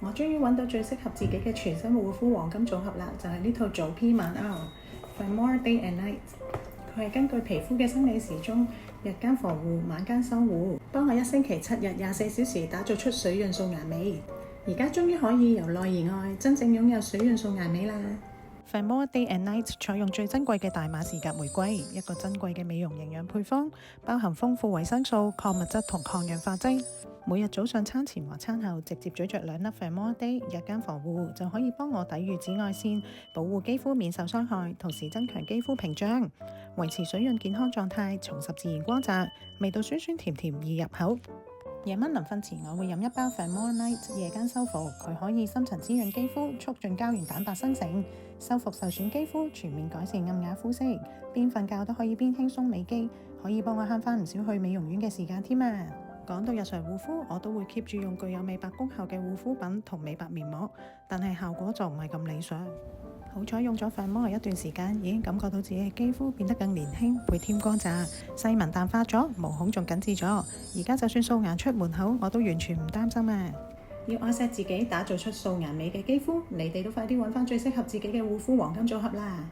我終於揾到最適合自己嘅全身護膚黃金組合啦，就係呢套早 P 晚 R Femora Day and Night。佢係根據皮膚嘅生理時鐘，日間防護，晚間修護，幫我1星期7日24小時打造出水潤素顏美。而家終於可以由內而外真正擁有水潤素顏美啦。Femora Day and Night 採用最珍貴嘅大馬士革玫瑰，一個珍貴嘅美容營養配方，包含豐富維生素、礦物質同抗氧化劑。每日早上餐前或餐後，直接咀嚼2粒 Femora Day 日間防護，就可以幫我抵禦紫外線，保護肌膚免受傷害，同時增強肌膚屏障，維持水潤健康狀態，重拾自然光澤，味道酸酸甜甜易入口。夜晚臨瞓前，我會飲一包 Femora Night 夜間修復，佢可以深層滋潤肌膚，促進膠原蛋白生成，修復受損肌膚，全面改善暗啞膚色。邊瞓覺都可以邊輕鬆美肌，可以幫我慳返唔少去美容院嘅時間添啊！講到日常護膚，我都會 keep 住用具有美白功效嘅護膚品同美白面膜，但係效果就唔係咁理想。好彩用咗 Femora 一段時間，已經感覺到自己嘅肌膚變得更年輕，倍添光澤，細紋淡化咗，毛孔仲緊緻咗。而家就算素顏出門口，我都完全唔擔心啊！要愛錫自己，打造出素顏美嘅肌膚，你哋都快啲揾返最適合自己嘅護膚黃金組合啦！